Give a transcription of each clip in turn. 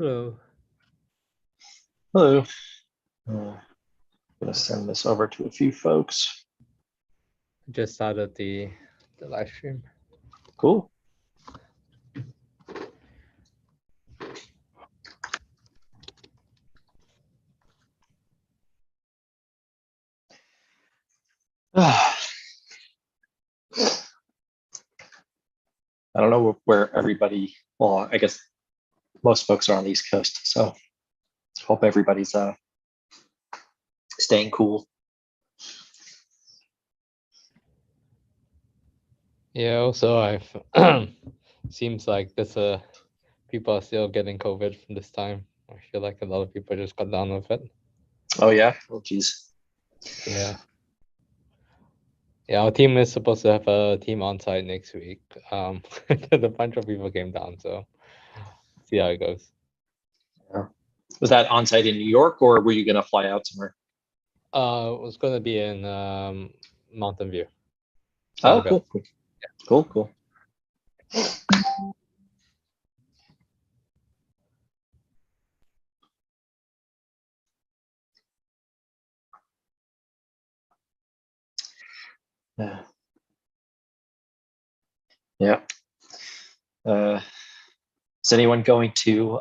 Hello. Hello. I'm gonna send this over to a few folks. Just started the live stream. Cool. I don't know where everybody, well, I guess most folks are on the East Coast, so hope everybody's staying cool. Yeah, also I've seems like people are still getting COVID from this time. I feel like a lot of people just got down with it. Oh yeah? Oh geez. Yeah. Yeah, our team is supposed to have a team on site next week. A bunch of people came down, so see how it goes. Yeah. Was that on site in New York, or were you gonna fly out somewhere? It was gonna be in Mountain View. Oh, Sunnyvale. cool, cool. Cool, cool. Yeah. Yeah. Is anyone going to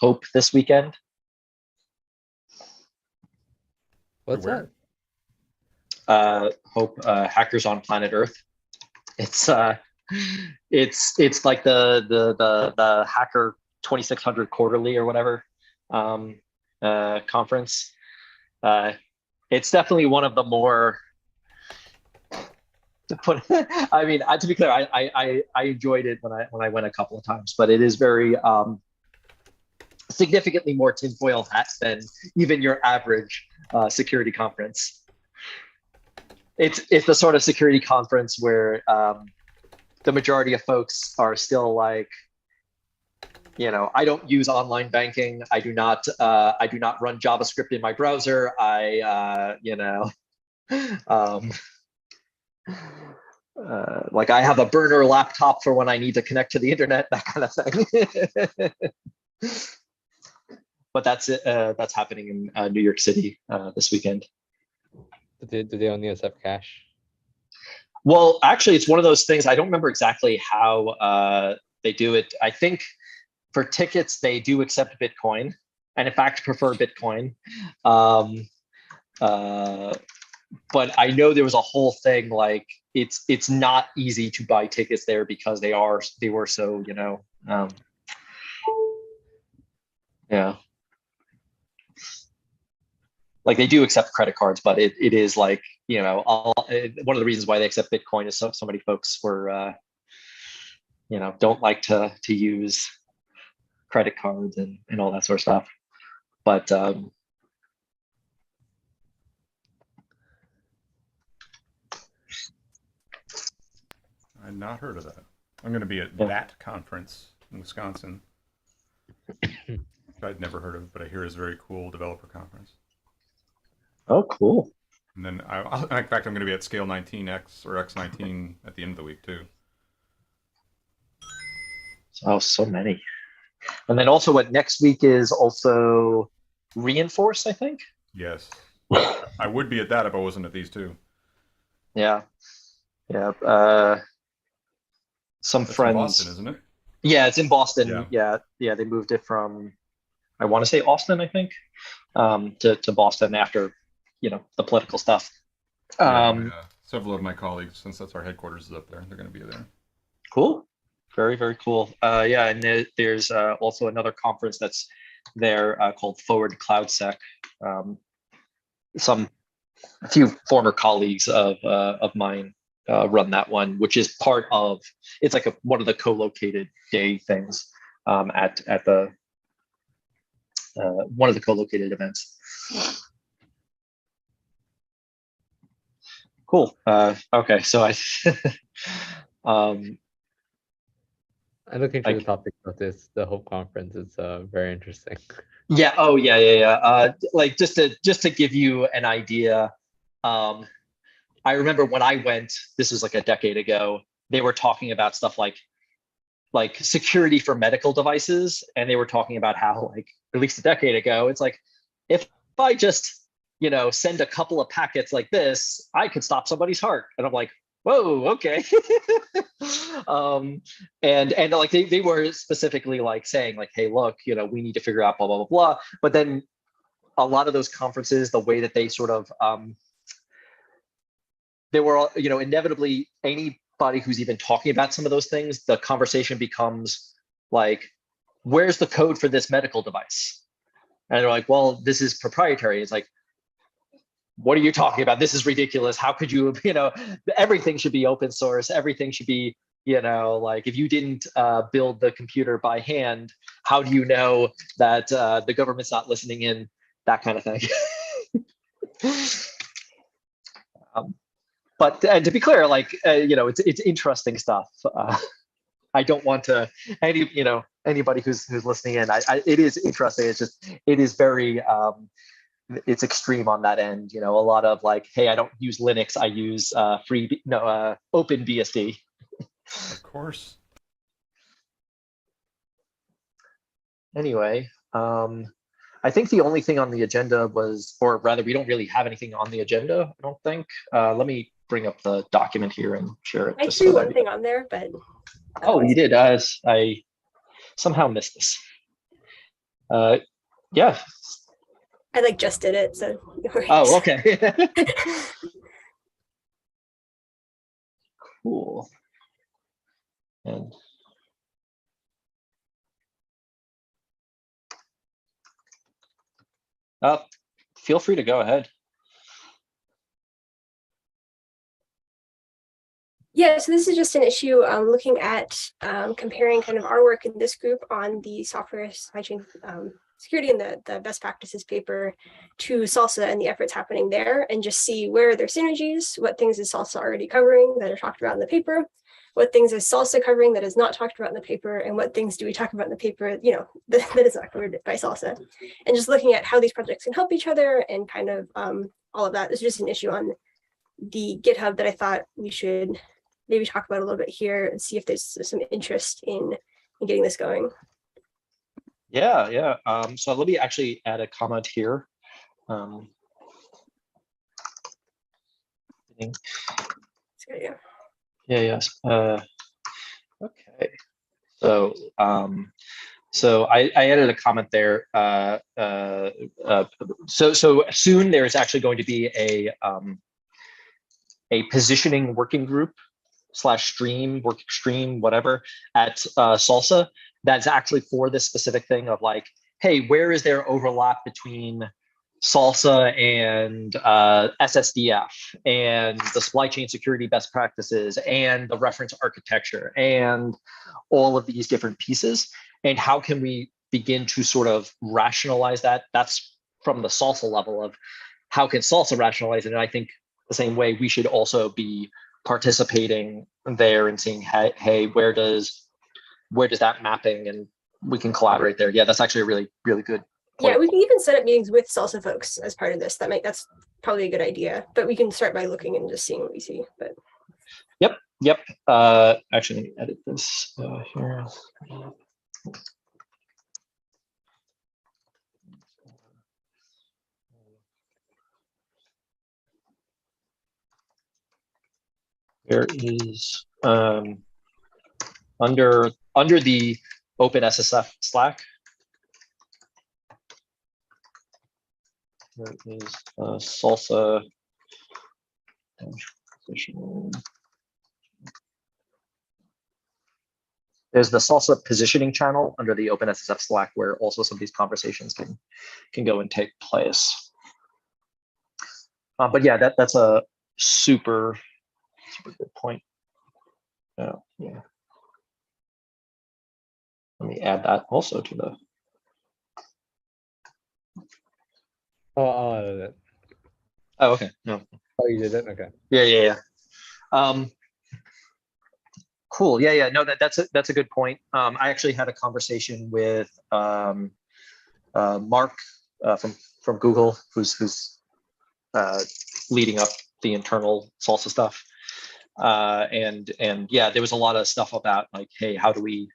Hope this weekend? What's that? Hope Hackers on Planet Earth. It's it's like the Hacker 2600 quarterly or whatever conference. It's definitely one of the more. I mean, to be clear, I enjoyed it when I went a couple of times, but it is very significantly more tinfoil hat than even your average security conference. It's the sort of security conference where the majority of folks are still like, I don't use online banking. I do not run JavaScript in my browser. Like I have a burner laptop for when I need to connect to the internet, that kind of thing. But that's it. That's happening in New York City this weekend. Do they only accept cash? Well, actually, it's one of those things. I don't remember exactly how they do it. I think for tickets, they do accept Bitcoin, and in fact, prefer Bitcoin. But I know there was a whole thing like it's not easy to buy tickets there because they were so yeah. Like they do accept credit cards, but it is like one of the reasons why they accept Bitcoin is so many folks were don't like to use credit cards and all that sort of stuff. But I'd not heard of that. I'm going to be at that conference in Wisconsin. I'd never heard of it, but I hear it's a very cool developer conference. Oh, cool. And then, in fact, I'm going to be at Scale 19X or X19 at the end of the week, too. Oh, so many. And then also what next week is also Reinforce, I think? Yes. I would be at that if I wasn't at these two. Yeah. Yeah. Some That's friends. in Boston, isn't it? Yeah, it's in Boston. Yeah. They moved it from, I want to say Austin, I think, to Boston after, the political stuff. Several of my colleagues, since that's our headquarters, is up there. They're going to be there. Cool. Very, very cool. Yeah, and there's also another conference that's there called Forward CloudSec. A few former colleagues of mine run that one, which is part of. It's like one of the co-located day things at the one of the co-located events. Cool. Okay, so I. I'm looking through the topic of the Hope conference. It's very interesting. Yeah. Oh, yeah. Like just to give you an idea, I remember when I went. This was like a decade ago. They were talking about stuff like like security for medical devices, and they were talking about how, like, at least a decade ago, it's like, if I just, send a couple of packets like this, I could stop somebody's heart. And I'm like, whoa, okay. And like they were specifically like saying like, hey, look, we need to figure out blah, blah, blah, blah. But then a lot of those conferences, the way that they sort of, they were, inevitably anybody who's even talking about some of those things, the conversation becomes like, where's the code for this medical device? And they're like, well, this is proprietary. It's like, what are you talking about? This is ridiculous. How could you, everything should be open source. Everything should be, like, if you didn't build the computer by hand, how do you know that the government's not listening in? That kind of thing. But to be clear, like, it's interesting stuff. I don't want to, anybody who's listening in, it is interesting. It's just, it is very, it's extreme on that end. A lot of like, hey, I don't use Linux, I use OpenBSD. Of course. Anyway, I think the only thing on the agenda was, or rather, we don't really have anything on the agenda, I don't think. Let me bring up the document here and share it. I threw one thing on there, but oh, you did. I somehow missed this. Yeah. I like just did it, so. Oh, okay. Cool. And feel free to go ahead. Yeah, so this is just an issue looking at comparing kind of our work in this group on the software supply chain security and the best practices paper to SALSA and the efforts happening there, and just see where are there synergies, what things is SALSA already covering that are talked about in the paper, what things is SALSA covering that is not talked about in the paper, and what things do we talk about in the paper, that is not covered by SALSA. And just looking at how these projects can help each other and kind of all of that. This is just an issue on the GitHub that I thought we should maybe talk about a little bit here and see if there's some interest in getting this going. Yeah. So let me actually add a comment here. That's a good idea. Yeah. Yes. Okay. So I added a comment there. So soon there is actually going to be a positioning working group /stream, work stream, whatever, at SALSA that's actually for this specific thing of like, hey, where is there overlap between SALSA and SSDF and the supply chain security best practices and the reference architecture and all of these different pieces, and how can we begin to sort of rationalize that? That's from the SALSA level of how can SALSA rationalize it? And I think the same way we should also be participating there and seeing, hey, where does that mapping, and we can collaborate there. Yeah, that's actually a really, really good point. Yeah, we can even set up meetings with SALSA folks as part of this. That's probably a good idea, but we can start by looking and just seeing what we see. But Yep. Actually, let me edit this here. There is under the OpenSSF Slack. There is SALSA. There's the SALSA positioning channel under the OpenSSF Slack, where also some of these conversations can go and take place. But yeah, that's a super good point. Yeah. Let me add that also to the. Oh, I'll edit it. Oh, okay. No. Oh, you did it? Okay. Yeah. Cool. Yeah. No, that's a good point. I actually had a conversation with Mark from Google, who's leading up the internal SALSA stuff. And yeah, there was a lot of stuff about like, hey, how do we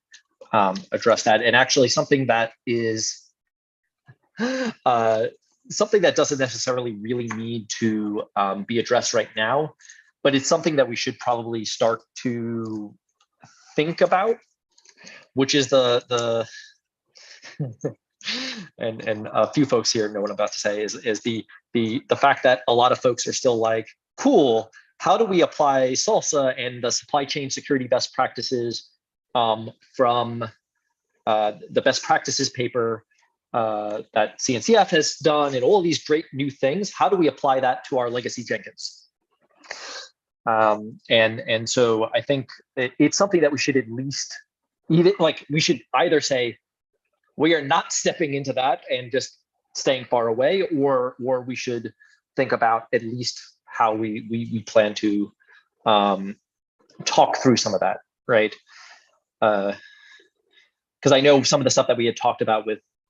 address that. And actually something that is something that doesn't necessarily really need to be addressed right now, but it's something that we should probably start to think about, which is the and a few folks here know what I'm about to say is the fact that a lot of folks are still like, cool, how do we apply SALSA and the supply chain security best practices from the best practices paper that CNCF has done and all these great new things? How do we apply that to our legacy Jenkins? And so I think it's something that we should at least we should either say we are not stepping into that and just staying far away, or we should think about at least how we plan to talk through some of that, right? Because I know some of the stuff that we had talked about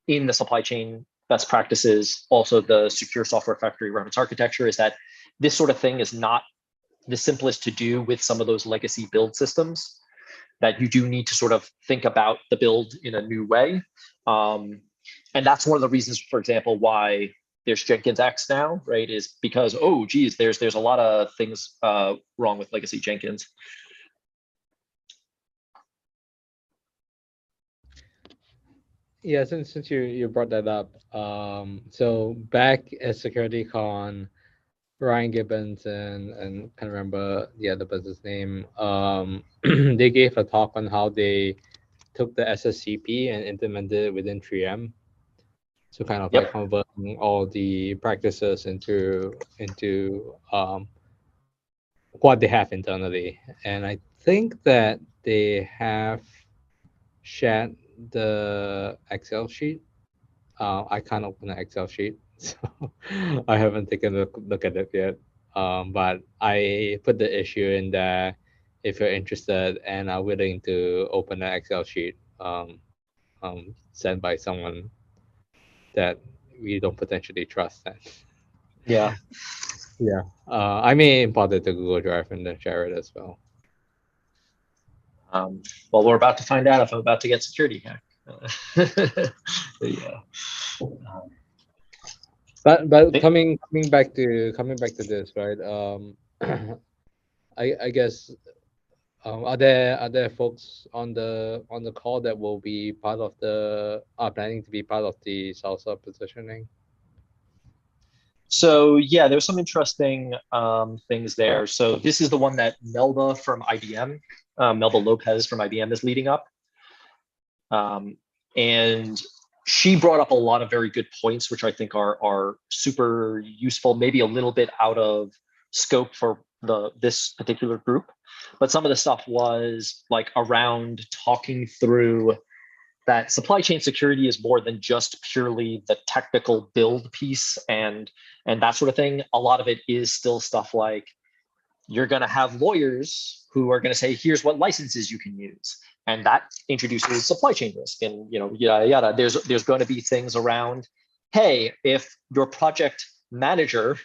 in the supply chain best practices, also the secure software factory reference architecture, is that this sort of thing is not the simplest to do with some of those legacy build systems, that you do need to sort of think about the build in a new way. And that's one of the reasons, for example, why there's Jenkins X now, right? Is because, oh, geez, there's a lot of things wrong with legacy Jenkins. Yeah, since you brought that up, so back at SecurityCon, Ryan Gibbons and can't remember the other person's name, they gave a talk on how they took the SSCP and implemented it within 3M. So kind of like converting all the practices into what they have internally. And I think that they have shared the Excel sheet. I can't open the Excel sheet, so I haven't taken a look at it yet. But I put the issue in there if you're interested and are willing to open an Excel sheet sent by someone that we don't potentially trust. Then. Yeah. Yeah. I may import it to Google Drive and then share it as well. Well, we're about to find out if I'm about to get security hacked. Yeah. But coming back to this, right? I guess are there folks on the call that will be part of planning to be part of the SALSA positioning? So yeah, there's some interesting things there. So this is the one that Melba from IBM, Melba Lopez from IBM is leading up. And she brought up a lot of very good points, which I think are super useful, maybe a little bit out of scope for this particular group. But some of the stuff was like around talking through that supply chain security is more than just purely the technical build piece and that sort of thing. A lot of it is still stuff like you're going to have lawyers who are going to say, here's what licenses you can use. And that introduces supply chain risk and, yada, yada. There's going to be things around, hey, if your project manager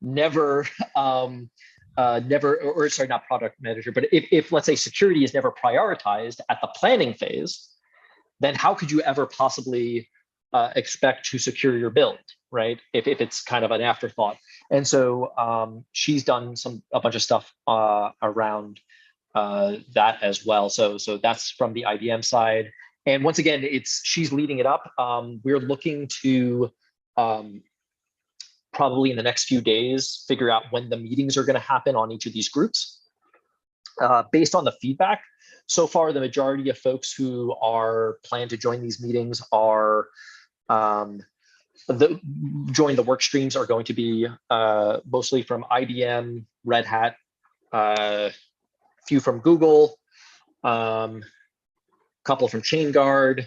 never, sorry, not product manager, but if let's say security is never prioritized at the planning phase, then how could you ever possibly expect to secure your build, right? If it's kind of an afterthought. And so she's done a bunch of stuff around that as well. So that's from the IBM side. And once again, she's leading it up. We're looking to probably in the next few days, figure out when the meetings are going to happen on each of these groups. Based on the feedback, so far, the majority of folks who are planned to join these meetings are join the work streams are going to be mostly from IBM, Red Hat, few from Google, couple from ChainGuard,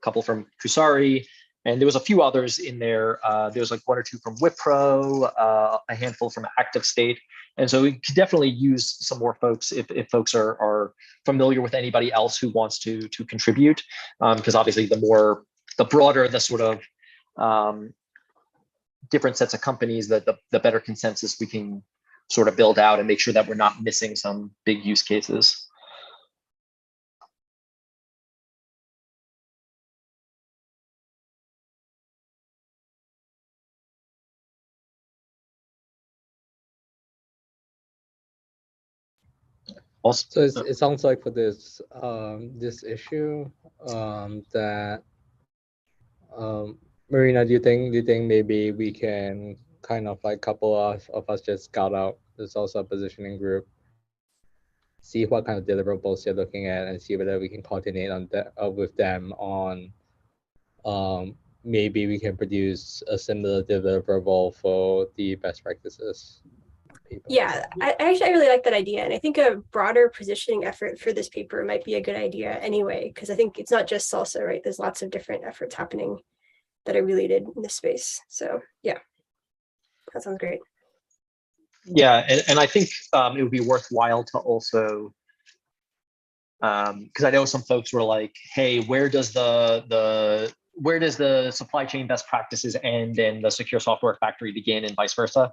couple from Kusari, and there was a few others in there. There was like one or two from Wipro, a handful from ActiveState. And so we could definitely use some more folks if folks are familiar with anybody else who wants to contribute, because obviously the broader the sort of different sets of companies, the better consensus we can sort of build out and make sure that we're not missing some big use cases. Also, So it sounds like for this this issue that Marina, do you think maybe we can kind of like couple of us just scout out this also positioning group, see what kind of deliverables they're looking at, and see whether we can coordinate on that with them on maybe we can produce a similar deliverable for the best practices paper. Yeah, I really like that idea. And I think a broader positioning effort for this paper might be a good idea anyway, because I think it's not just salsa, right? There's lots of different efforts happening that are related in this space. So yeah, that sounds great. yeah, and I think it would be worthwhile to also, because I know some folks were like, hey, where does the supply chain best practices end and the secure software factory begin, and vice versa?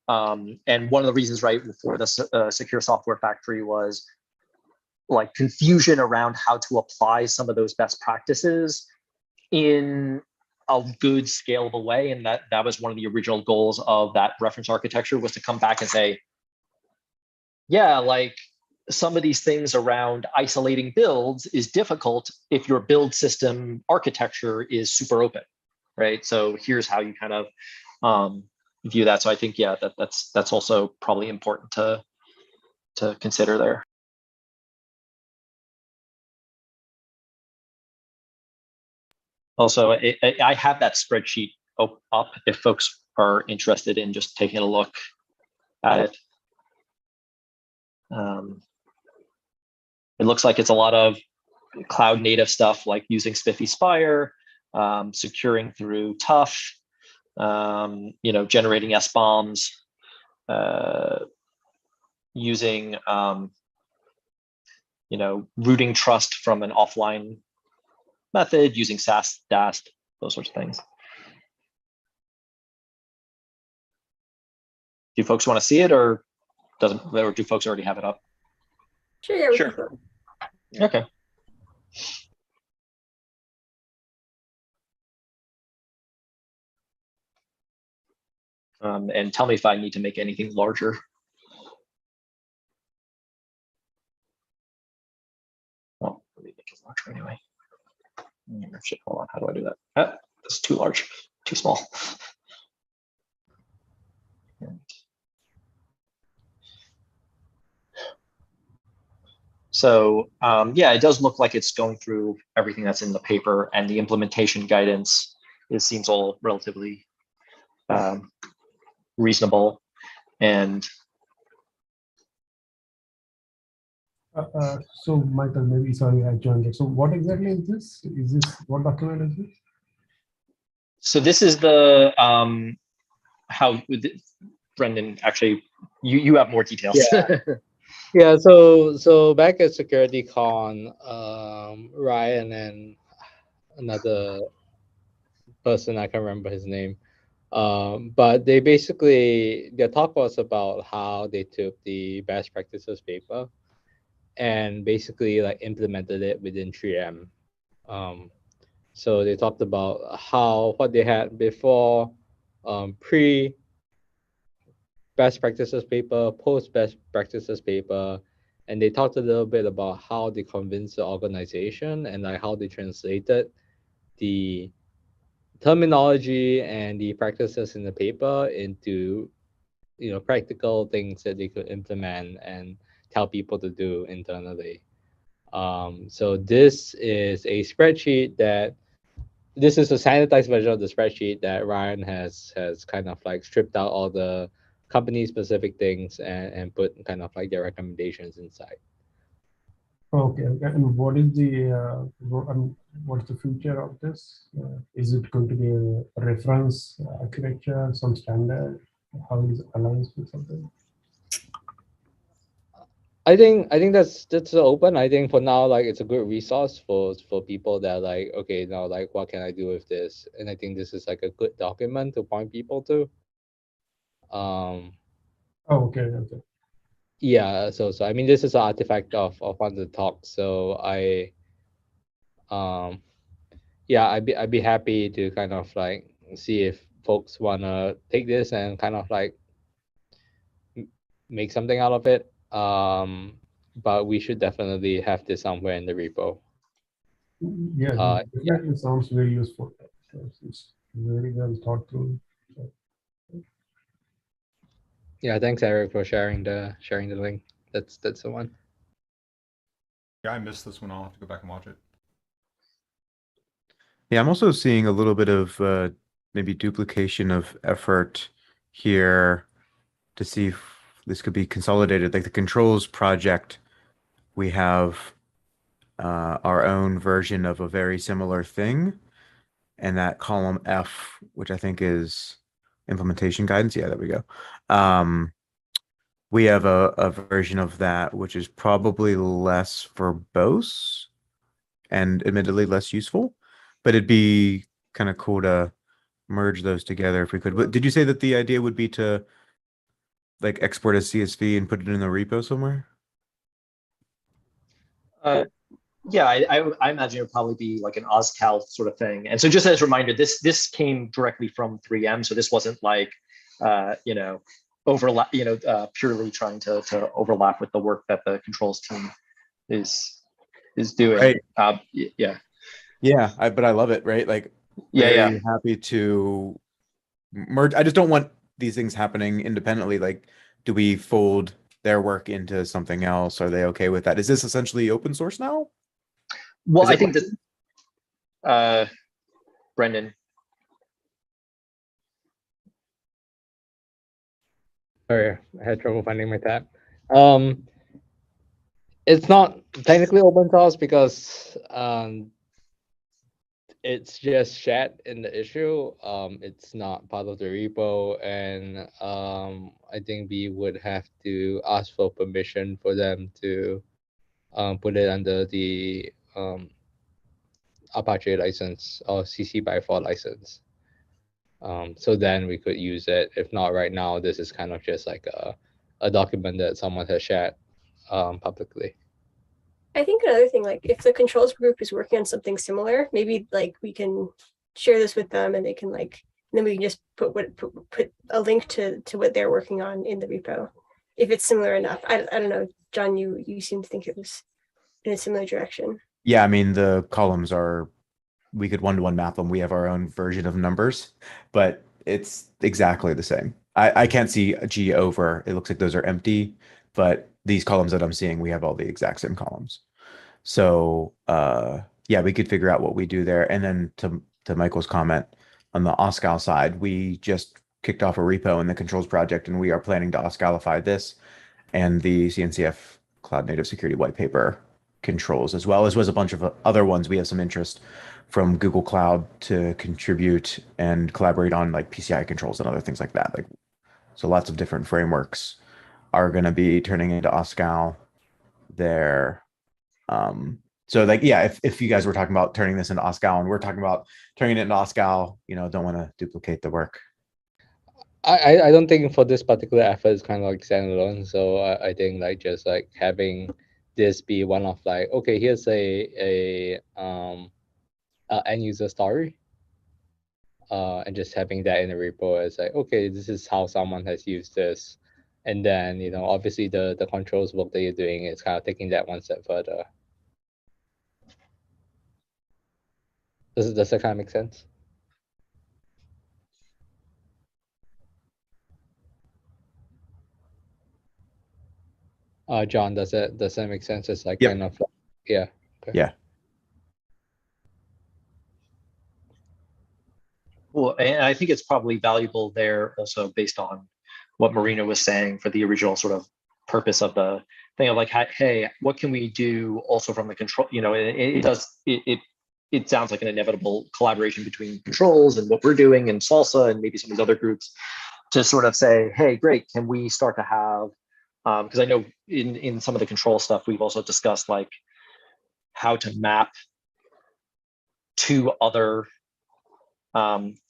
And one of the reasons, right, for the secure software factory was like confusion around how to apply some of those best practices in a good scalable way. And that was one of the original goals of that reference architecture, was to come back and say, yeah, like some of these things around isolating builds is difficult if your build system architecture is super open, right? So here's how you kind of view that. So I think, yeah, that's also probably important to consider there. Also, I have that spreadsheet up if folks are interested in just taking a look at it. It looks like it's a lot of cloud native stuff, like using SPIFFE Spire, securing through Tough, generating SBOMs, using rooting trust from an offline method, using SAST, DAST, those sorts of things. Do folks want to see it, or do folks already have it up? Sure, yeah, we Sure. can. Okay. And tell me if I need to make anything larger. Well, let me make it larger anyway. Shit, hold on, how do I do that? It's too large, too small. So yeah, it does look like it's going through everything that's in the paper, and the implementation guidance, it seems all relatively reasonable. And so Michael, maybe, sorry, I joined it. So what exactly is this? What document is this? so this is the how Brendan, actually, you have more details. Yeah. Yeah, so back at SecurityCon, Ryan and another person, I can't remember his name, but they basically, their talk was about how they took the best practices paper and basically like implemented it within 3M. So they talked about what they had before, pre best practices paper, post best practices paper, and they talked a little bit about how they convinced the organization and like how they translated the terminology and the practices in the paper into practical things that they could implement and tell people to do internally. So this is a spreadsheet this is a sanitized version of the spreadsheet that Ryan has kind of like stripped out all the company specific things and put kind of like their recommendations inside. Okay, and what is what's the future of this? Is it going to be a reference architecture, some standard? How is it aligned with something? I think that's open. I think for now, like it's a good resource for people that like, okay, now like what can I do with this? And I think this is like a good document to point people to. Oh, okay. Yeah, so I mean this is an artifact of one of the talks. So yeah, I'd be happy to kind of like see if folks wanna take this and kind of like make something out of it. but we should definitely have this somewhere in the repo. Yeah, Uh, this definitely sounds very useful. It's very well thought through. Yeah, thanks Eric for sharing the link. That's the one. Yeah, I missed this one. I'll have to go back and watch it. Yeah, I'm also seeing a little bit of maybe duplication of effort here to see if this could be consolidated. Like the controls project, we have our own version of a very similar thing. And that column F, which I think is implementation guidance. Yeah, there we go. We have a version of that, which is probably less verbose and admittedly less useful, but it'd be kind of cool to merge those together if we could. But did you say that the idea would be to like export a CSV and put it in the repo somewhere? Yeah, I imagine it would probably be like an OzCal sort of thing. And so just as a reminder, this came directly from 3M. So this wasn't like, overlap, purely trying to overlap with the work that the controls team is doing. Right. Yeah. Yeah, but I love it, right? Like Yeah. very happy to merge. I just don't want these things happening independently. Like, do we fold their work into something else? Are they okay with that? Is this essentially open source now? Well, Is I it think that, Brendan. Sorry, I had trouble finding my tab. It's not technically open source because it's just shared in the issue. It's not part of the repo, and I think we would have to ask for permission for them to put it under the Apache license or CC by 4 license. So then we could use it. If not right now, this is kind of just like a document that someone has shared publicly. I think another thing, like if the controls group is working on something similar, maybe like we can share this with them and they can like, and then we can just put a link to what they're working on in the repo. If it's similar enough. I don't know, John, you seem to think it was in a similar direction. Yeah, I mean the columns are, we could one-to-one map them. We have our own version of numbers, but it's exactly the same. I can't see a G over. It looks like those are empty, but these columns that I'm seeing, we have all the exact same columns. So yeah, we could figure out what we do there. And then to Michael's comment on the OSCAL side, we just kicked off a repo in the controls project, and we are planning to OSCALify this and the CNCF Cloud Native Security White Paper controls, as well as was a bunch of other ones. We have some interest from Google Cloud to contribute and collaborate on like PCI controls and other things like that. Like, so lots of different frameworks are going to be turning into OSCAL there. So like, yeah, if you guys were talking about turning this into OSCAL and we're talking about turning it into OSCAL, don't want to duplicate the work. I don't think for this particular effort it's kind of like standalone. So I think like just like having this be one of like, okay, here's a end user story, and just having that in the repo is like, okay, this is how someone has used this, and then obviously the controls work that you're doing is kind of taking that one step further. Does that kind of make sense? John, does that make sense? It's like Yep. kind of like, yeah. Okay. Yeah. Well, and I think it's probably valuable there also based on what Marina was saying for the original sort of purpose of the thing of like, hey, what can we do also from the control? It sounds like an inevitable collaboration between controls and what we're doing and Salsa and maybe some of these other groups to sort of say, hey, great, can we start to have, because I know in some of the control stuff, we've also discussed like how to map to other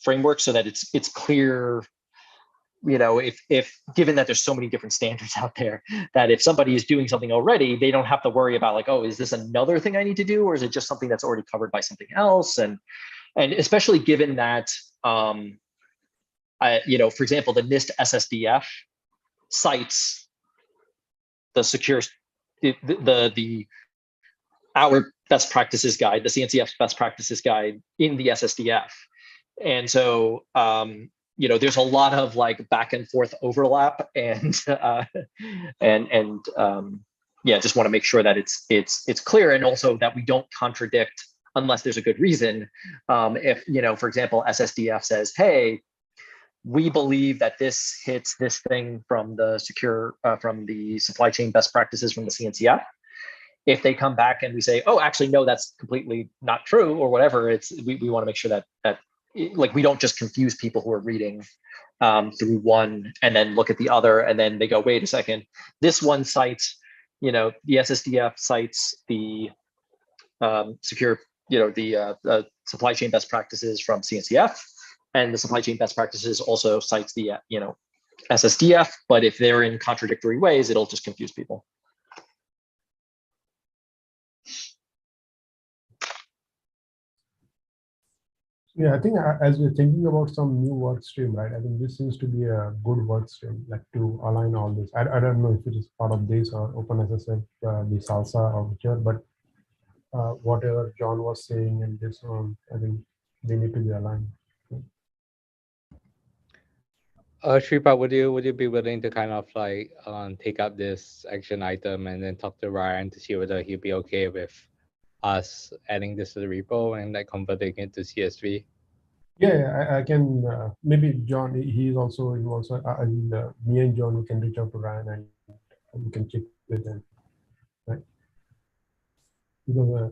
frameworks so that it's clear, if given that there's so many different standards out there, that if somebody is doing something already, they don't have to worry about like, oh, is this another thing I need to do, or is it just something that's already covered by something else? And especially given that, for example, the NIST SSDF cites the secure our best practices guide, the CNCF best practices guide in the SSDF. And so, there's a lot of like back and forth overlap, and just want to make sure that it's clear, and also that we don't contradict unless there's a good reason. If, for example, SSDF says, hey, we believe that this hits this thing from the from the supply chain best practices from the CNCF. If they come back and we say, oh, actually, no, that's completely not true, or whatever, we want to make sure that like we don't just confuse people who are reading through one and then look at the other, and then they go, wait a second, this one cites, the SSDF cites the the supply chain best practices from CNCF, and the supply chain best practices also cites the SSDF. But if they're in contradictory ways, it'll just confuse people. Yeah, I think as we're thinking about some new work stream, right? I think this seems to be a good work stream, like to align all this. I don't know if it is part of this or OpenSSF, the Salsa or whichever, but whatever John was saying and this one, I think they need to be aligned. Shripa, would you be willing to kind of like take up this action item and then talk to Ryan to see whether he'd be okay with us adding this to the repo and like converting it to CSV? Yeah, I can. Maybe John, he's also involved. So me and John, we can reach out to Ryan and we can check with him, right? Because,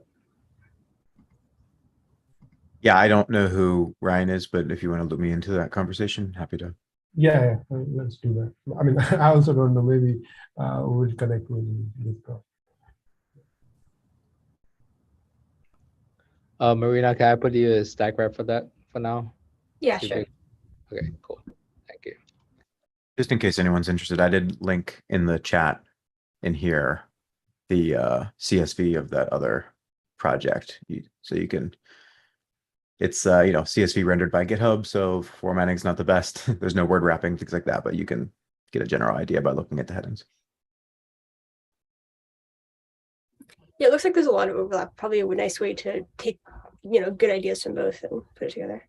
Yeah, I don't know who Ryan is, but if you want to look me into that conversation, happy to. yeah, let's do that. I mean, I also don't know. Maybe we'll connect with this guy. Marina, can I put you as stack rep for that for now? Yeah, You sure. think- Okay, cool. Thank you. Just in case anyone's interested, I did link in the chat in here the CSV of that other project. So you can, it's CSV rendered by GitHub, so formatting's not the best. There's no word wrapping, things like that, but you can get a general idea by looking at the headings. Yeah, it looks like there's a lot of overlap. Probably a nice way to take, good ideas from both and put it together.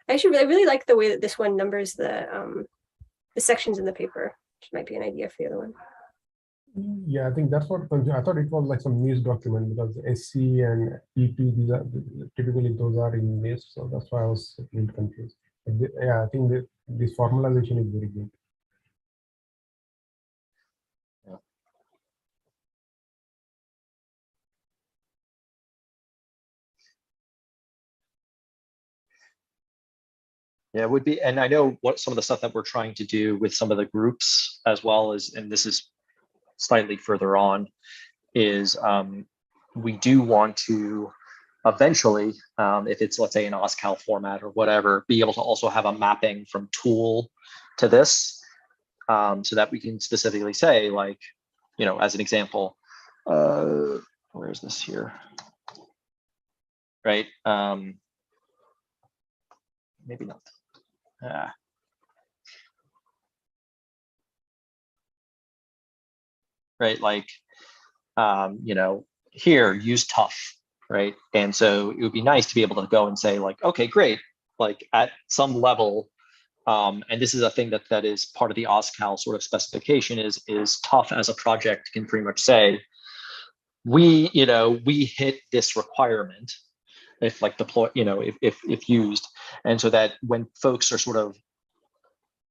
I really like the way that this one numbers the sections in the paper, which might be an idea for the other one. Yeah, I think that's what I thought it was like some news document, because SC and EP, these are typically those are in NIST, so that's why I was a little confused. But yeah, I think this formalization is very good. Yeah, it would be, and I know what some of the stuff that we're trying to do with some of the groups as well as, and this is slightly further on, is we do want to eventually, if it's, let's say, an OSCAL format or whatever, be able to also have a mapping from tool to this, so that we can specifically say, like, as an example, where is this here? Right. Maybe not. Right, like, here, use tough, right? And so it would be nice to be able to go and say, like, okay, great, like at some level, and this is a thing that is part of the OSCAL sort of specification, is tough as a project can pretty much say, we hit this requirement if like deploy, if used. And so that when folks are sort of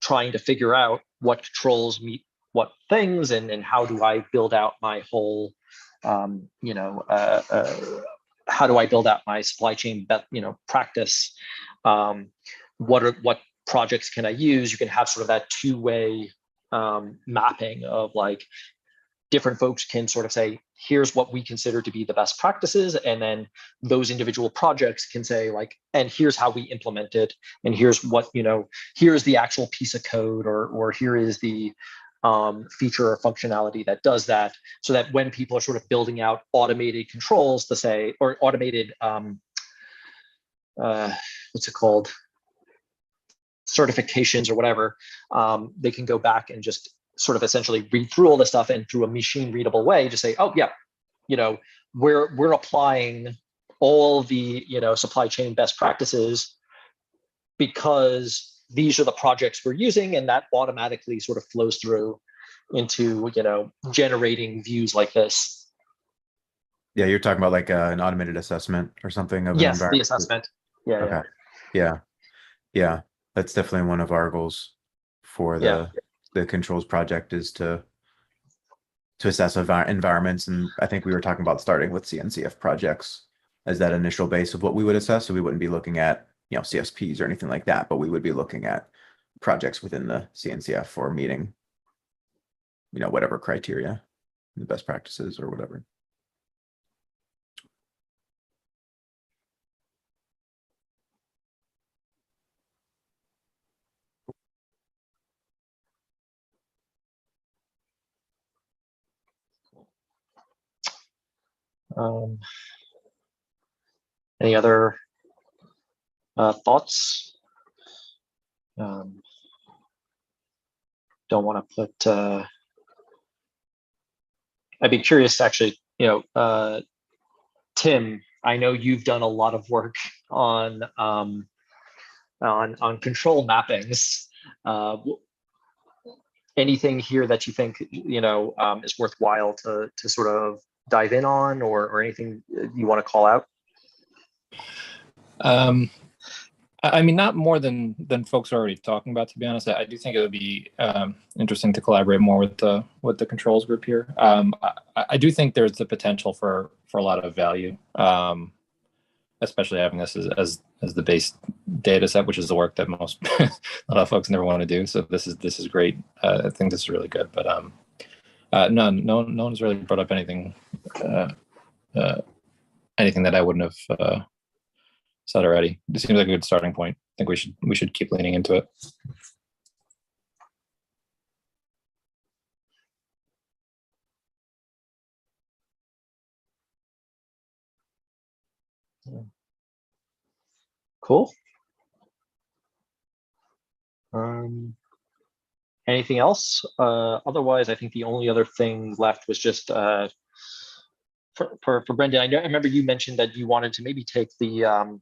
trying to figure out what controls meet what things, and how do I build out my whole, how do I build out my supply chain, practice? What projects can I use? You can have sort of that two-way mapping of like different folks can sort of say, here's what we consider to be the best practices. And then those individual projects can say like, and here's how we implement it. And here's what, here's the actual piece of code, or here is the feature or functionality that does that. So that when people are sort of building out automated controls to say, or automated, what's it called? Certifications or whatever, they can go back and just sort of essentially read through all this stuff and through a machine readable way, just say, oh yeah, we're applying all the supply chain best practices because these are the projects we're using, and that automatically sort of flows through into generating views like this. Yeah, you're talking about like an automated assessment or something of an Yes, environment. the assessment. Yeah. Okay. Yeah. That's definitely one of our goals for the controls project, is to assess environments. And I think we were talking about starting with CNCF projects as that initial base of what we would assess. So we wouldn't be looking at, CSPs or anything like that, but we would be looking at projects within the CNCF for meeting, whatever criteria, the best practices or whatever. Any other thoughts? Don't want to put. I'd be curious, actually. Tim, I know you've done a lot of work on control mappings. Anything here that you think is worthwhile to sort of dive in on, or anything you want to call out? I mean, not more than folks are already talking about, to be honest. I do think it would be interesting to collaborate more with the controls group here. I do think there's the potential for a lot of value, especially having this as the base data set, which is the work that most a lot of folks never want to do. So this is great. I think this is really good. But no one's really brought up anything that I wouldn't have said already. This seems like a good starting point. I think we should keep leaning into it. Cool. Anything else? Otherwise, I think the only other thing left was just for Brendan. I remember you mentioned that you wanted to maybe take the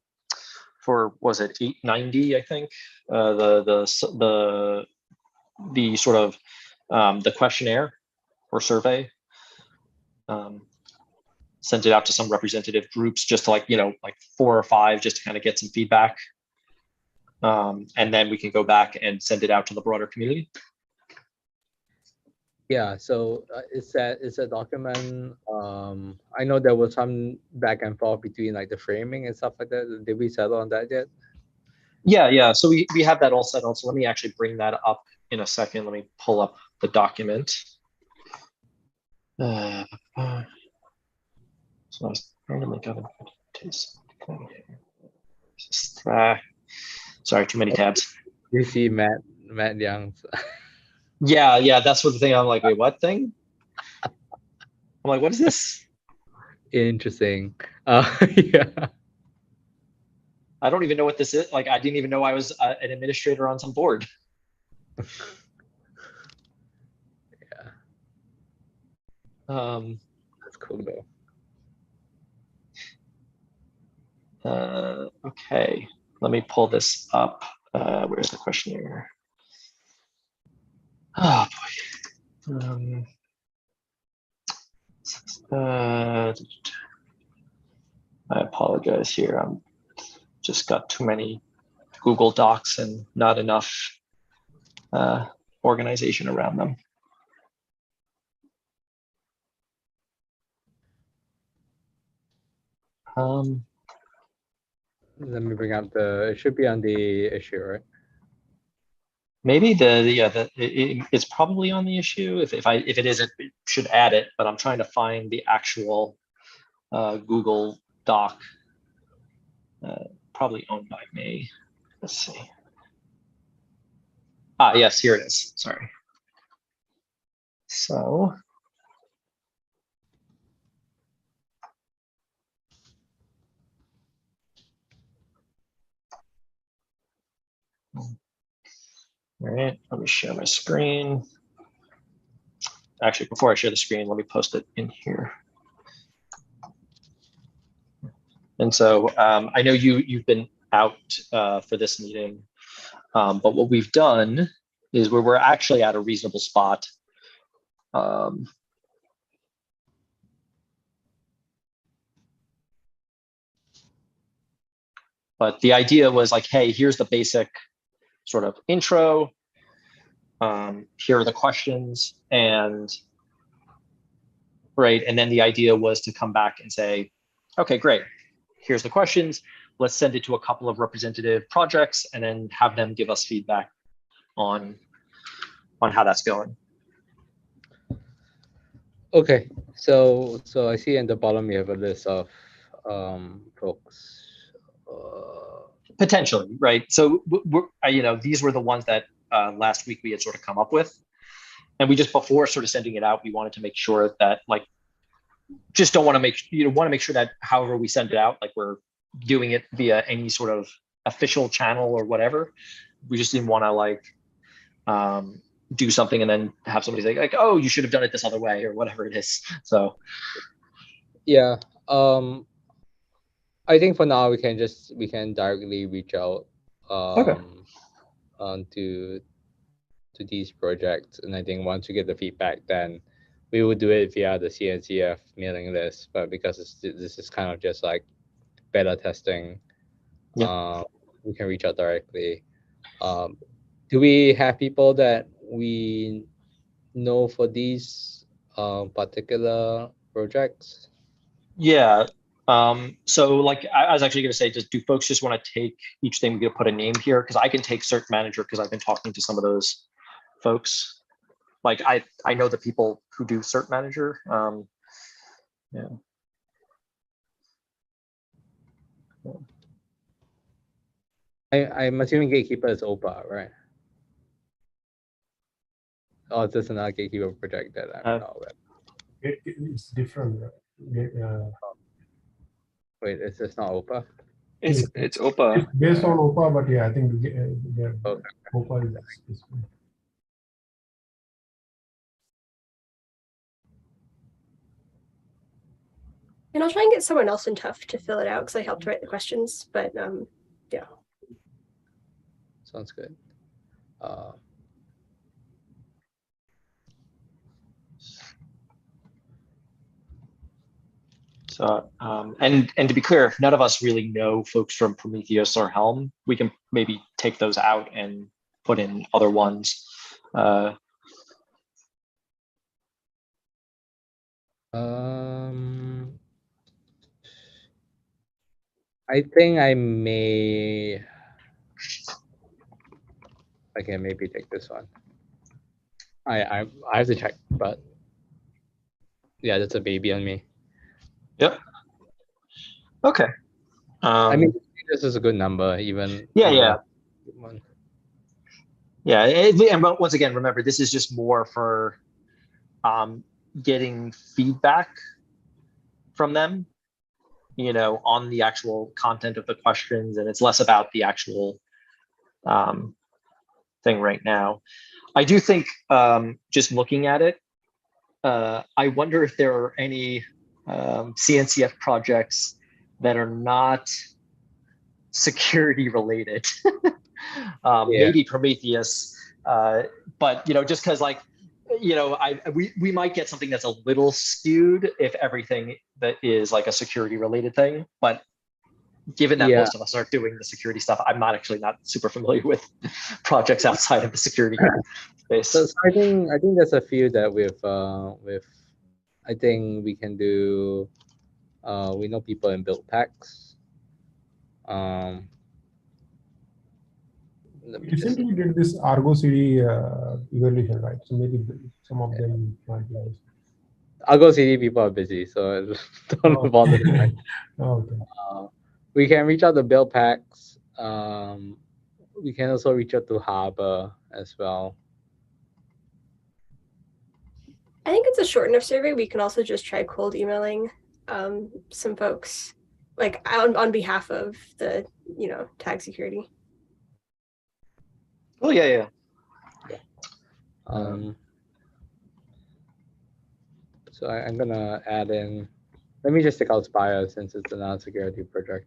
for, was it 890? I think the sort of the questionnaire or survey. Sent it out to some representative groups, just to like 4 or 5, just to kind of get some feedback. And then we can go back and send it out to the broader community. Yeah, so it's a document. I know there was some back and forth between like the framing and stuff like that. Did we settle on that yet? Yeah. So we have that all settled. So let me actually bring that up in a second. Let me pull up the document. So I was randomly got sorry, too many tabs. You see Matt Young's. Yeah, that's what the thing. I'm like, wait, what thing? I'm like, what is this? Interesting. Yeah. I don't even know what this is. Like, I didn't even know I was an administrator on some board. Yeah. That's cool though. Okay, let me pull this up. Where's the questionnaire? Oh boy. I apologize here. I'm just got too many Google Docs and not enough organization around them. Let me bring up it should be on the issue, right? Maybe it's probably on the issue. If it isn't, it should add it. But I'm trying to find the actual Google Doc, probably owned by me. Let's see. Yes, here it is. Sorry. So. All right, let me share my screen. actually, before I share the screen, let me post it in here. And so I know you've been out for this meeting, but what we've done is we're actually at a reasonable spot. But the idea was like, hey, here's the basic sort of intro. Here are the questions, and right. And then the idea was to come back and say, okay, great. Here's the questions. Let's send it to a couple of representative projects and then have them give us feedback on how that's going. Okay, so I see in the bottom you have a list of folks. Potentially, right? So these were the ones that last week we had sort of come up with, and we just, before sort of sending it out, we wanted to make sure that just don't want to make sure that however we send it out, like we're doing it via any sort of official channel or whatever. We just didn't want to do something and then have somebody say like, oh, you should have done it this other way or whatever it is. So yeah, I think for now we can directly reach out to these projects, and I think once we get the feedback, then we will do it via the CNCF mailing list. But because this is kind of just like beta testing, we can reach out directly. Do we have people that we know for these particular projects? Yeah. So like I was actually going to say, do folks just want to take each thing? We could put a name here, because I can take Cert Manager because I've been talking to some of those folks. Like I know the people who do Cert Manager. Yeah. I'm assuming Gatekeeper is OPA, right? Oh, it's just another Gatekeeper project that I'm not aware. It's different. Wait, is this not OPA? It's OPA. It's based on OPA, but yeah, I think Okay. OPA is And I'll try and get someone else in Tough to fill it out because I helped write the questions. But yeah. Sounds good. So and to be clear, none of us really know folks from Prometheus or Helm. We can maybe take those out and put in other ones. I think I may. I can maybe take this one. I have to check, but yeah, that's a baby on me. Yep. Okay. I mean, this is a good number, even. Yeah. And once again, remember, this is just more for getting feedback from them, on the actual content of the questions, and it's less about the actual thing right now. I do think, just looking at it, I wonder if there are any CNCF projects that are not security related. Maybe Prometheus, but just because we might get something that's a little skewed if everything that is like a security related thing. But given that most of us aren't doing the security stuff, I'm not super familiar with projects outside of the security space. So I think there's a few that with I think we can do. We know people in build packs. Recently we did this Argo CD evaluation, right? So maybe some of them might be. Argo CD people are busy, so don't bother them. Okay. We can reach out to build packs. We can also reach out to Harbor as well. I think it's a short enough survey. We can also just try cold emailing some folks, like on behalf of the tag security. Oh yeah. So I'm gonna add in. Let me just take out Spire since it's a non-security project.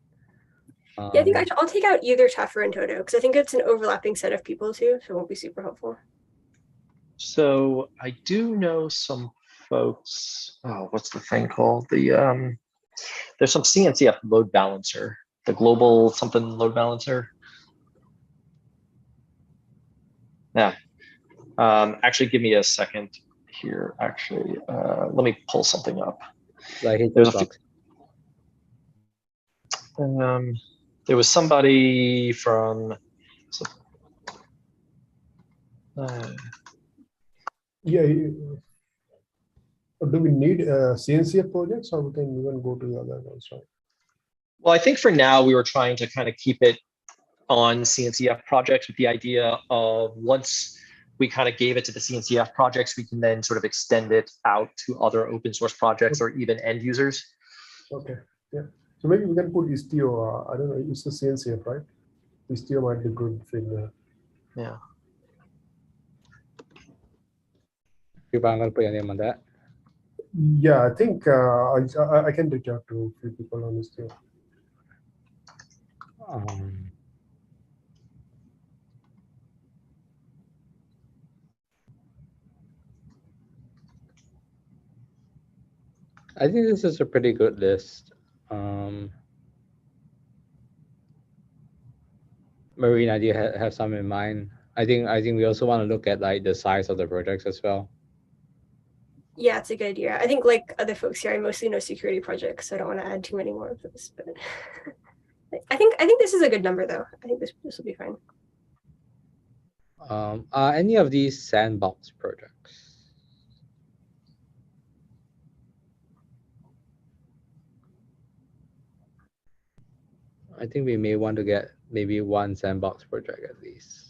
Yeah, I think I'll take out either Taffer and Toto because I think it's an overlapping set of people too, so it won't be super helpful. So I do know some folks. Oh, what's the thing called? The there's some CNCF load balancer, the global something load balancer. Yeah. Actually, give me a second here. Actually, let me pull something up. Like There's a there was somebody from. Yeah. Do we need CNCF projects, or we can even go to the other ones, right? Well, I think for now we were trying to kind of keep it on CNCF projects with the idea of once we kind of gave it to the CNCF projects, we can then sort of extend it out to other open source projects or even end users. Okay, yeah. So maybe we can put Istio. I don't know. It's the CNCF, right? Istio might be good fit there. Yeah. People are gonna put your name on that. Yeah, I think I can reach out to a few people on Istio. I think this is a pretty good list. Marina, do you have some in mind? I think we also want to look at like the size of the projects as well. Yeah, it's a good idea. I think like other folks here, I mostly know security projects, so I don't want to add too many more of those. But I think this is a good number though. I think this will be fine. Are any of these sandbox projects? I think we may want to get maybe one sandbox project at least.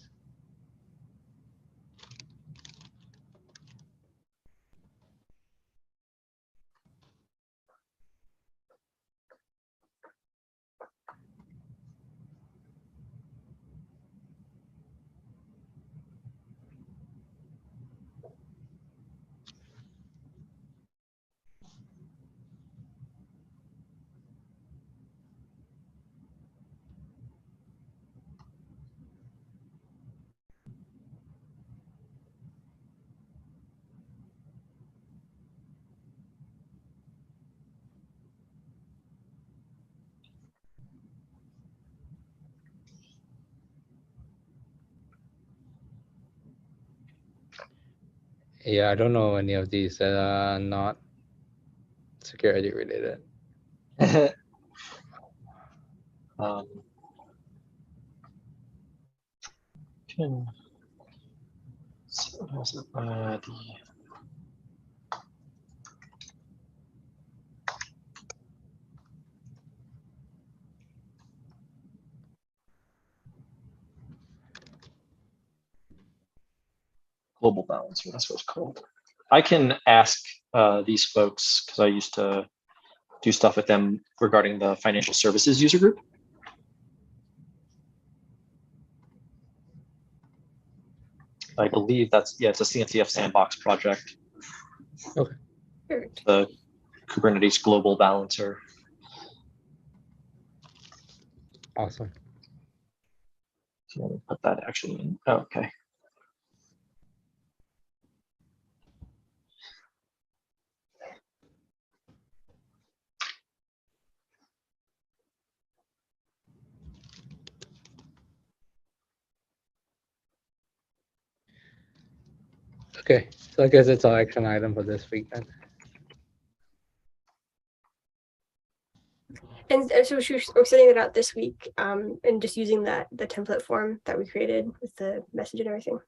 Yeah, I don't know any of these that are not security related. Global balancer, that's what it's called. I can ask these folks because I used to do stuff with them regarding the financial services user group. I believe it's a CNCF sandbox project. Okay. The Kubernetes global balancer. Awesome. So let me put that actually in. Oh, okay. Okay, so I guess it's our action item for this week then. And so we're setting it out this week and just using the template form that we created with the message and everything.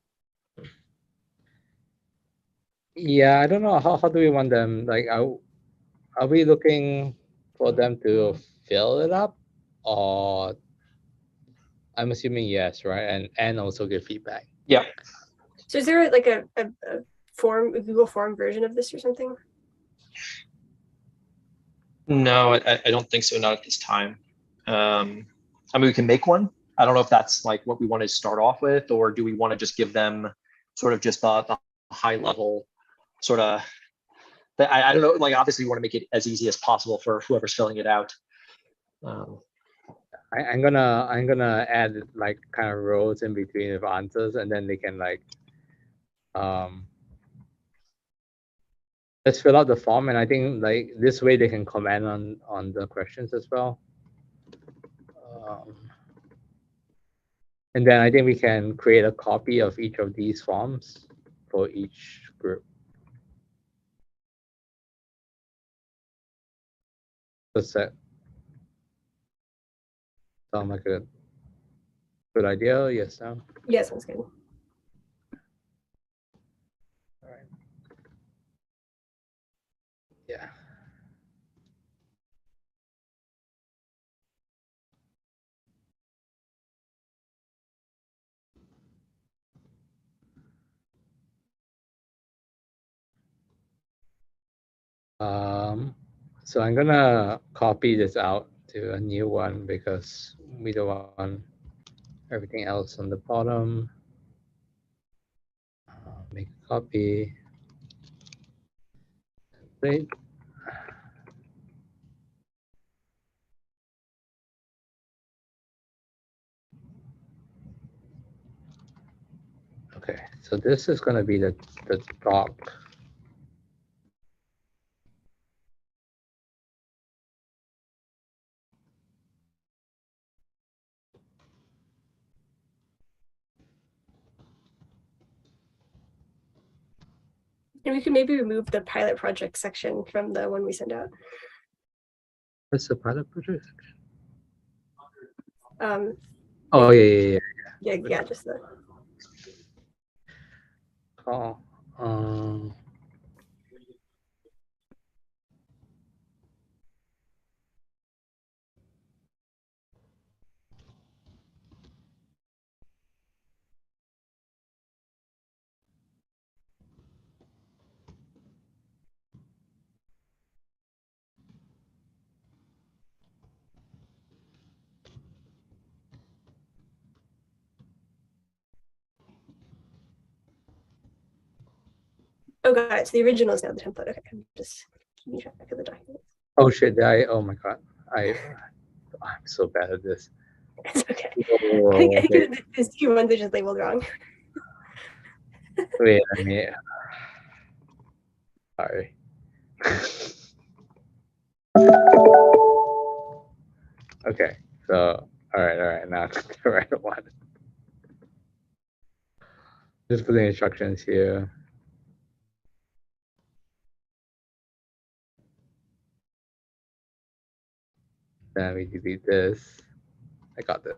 Yeah, I don't know how do we want them, like are we looking for them to fill it up, or I'm assuming yes, right? And also give feedback. Yeah. So is there like a form, a Google form version of this or something? No, I don't think so. Not at this time. I mean, we can make one. I don't know if that's like what we want to start off with, or do we want to just give them sort of just the high level sort of I don't know, like obviously we want to make it as easy as possible for whoever's filling it out. I'm gonna add like kind of rows in between of answers, and then they can like just fill out the form, and I think like this way they can comment on the questions as well. And then I think we can create a copy of each of these forms for each group. Does that sound like a good idea? Yes, no? Yeah, sounds good. All right. Yeah. So I'm gonna copy this out to a new one because we don't want everything else on the bottom. Make a copy. Great. Okay, so this is gonna be the top. And we could maybe remove the pilot project section from the one we send out. What's the pilot project? Um, Oh yeah. yeah, just the. Oh, Oh, got it. So the original is now the template. Okay, I'm just keeping track of the documents. oh shit! Oh my god! I'm so bad at this. It's okay. Oh, I think okay. there's two ones are just labeled wrong. Wait, let me. Sorry. Okay, so all right. Now the right one. Just put the instructions here. Then we delete this. I got this.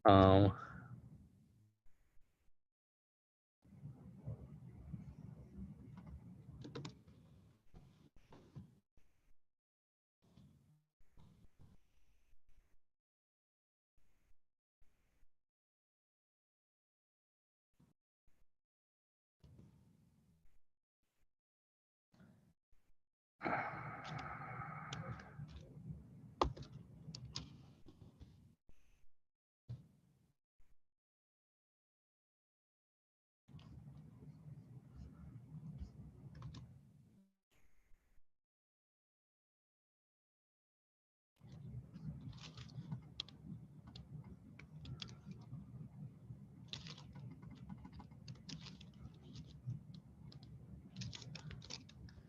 Um.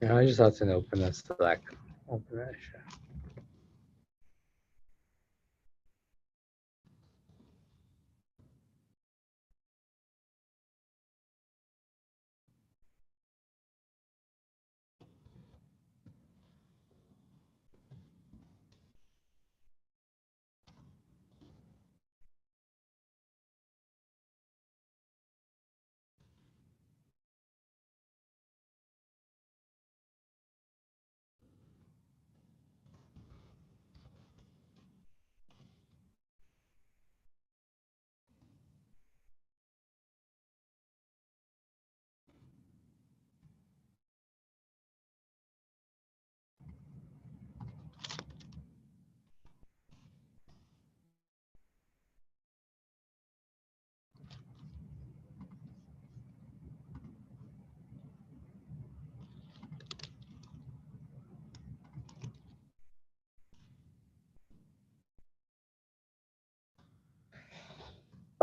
Yeah, I just have to open this Slack. Open it. Sure.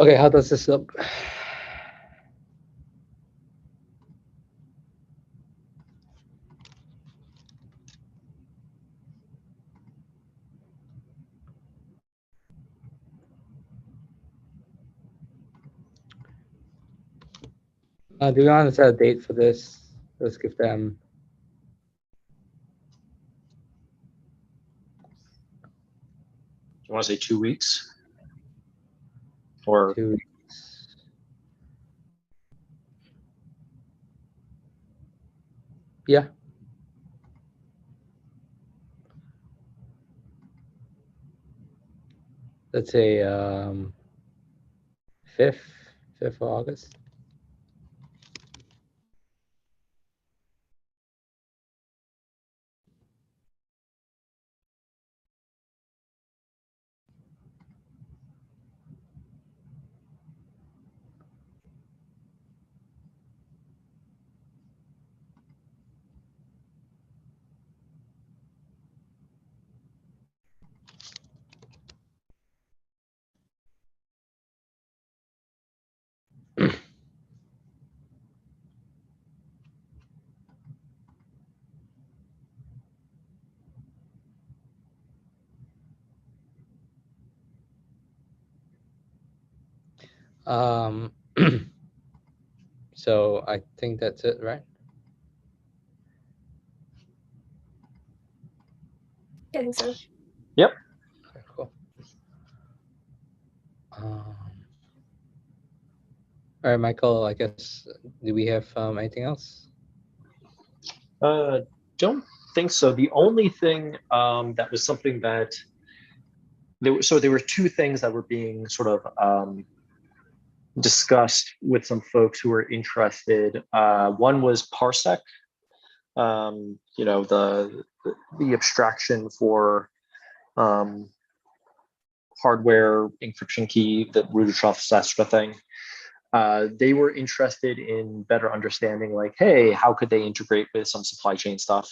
Okay, how does this look? Do you want to set a date for this? Let's give them You want to say 2 weeks? Or 2 weeks. Yeah. Let's say 5th of August. Um, so I think that's it, right? I think so. Okay, cool. All right, Michael, I guess, do we have anything else? don't think so. The only thing that was something that there were two things that were being sort of discussed with some folks who were interested. One was Parsec, the abstraction for hardware encryption key, the root of trust, that sort of thing. They were interested in better understanding, like, hey, how could they integrate with some supply chain stuff,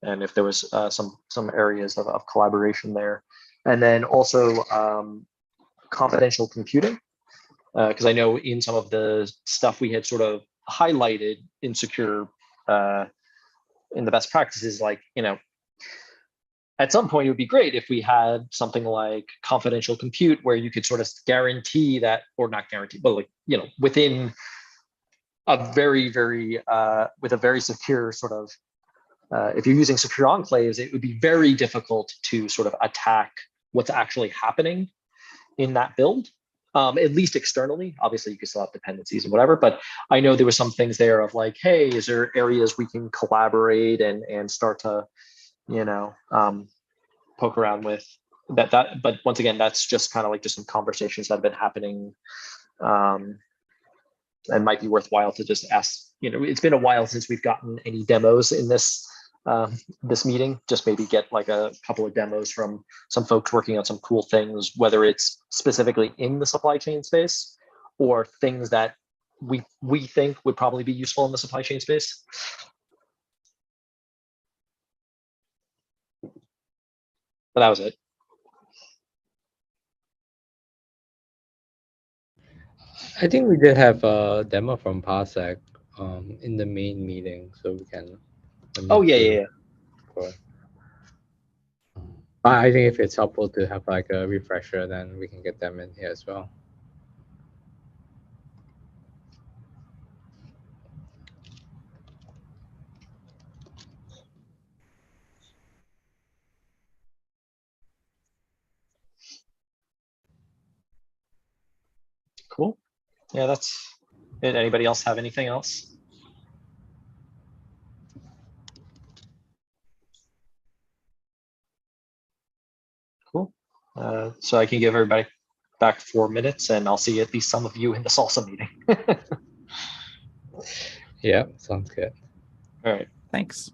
and if there was some areas of collaboration there, and then also confidential computing, because I know in some of the stuff we had sort of highlighted insecure in the best practices, like, at some point it would be great if we had something like confidential compute where you could sort of guarantee that, or not guarantee, but like, within a very, very, with a very secure sort of, if you're using secure enclaves, it would be very difficult to sort of attack what's actually happening in that build, at least externally. Obviously, you can still have dependencies and whatever, but I know there were some things there of like, hey, is there areas we can collaborate and start to, poke around with that. But once again, that's just kind of like just some conversations that have been happening, and might be worthwhile to just ask. It's been a while since we've gotten any demos in this meeting. Just maybe get like a couple of demos from some folks working on some cool things, whether it's specifically in the supply chain space or things that we think would probably be useful in the supply chain space. But that was it. I think we did have a demo from Parsec in the main meeting, so we can. Oh yeah. I think if it's helpful to have like a refresher, then we can get them in here as well. Cool. Yeah, that's it. Anybody else have anything else? Cool. So I can give everybody back 4 minutes, and I'll see at least some of you in the salsa meeting. Yeah, sounds good. All right. Thanks.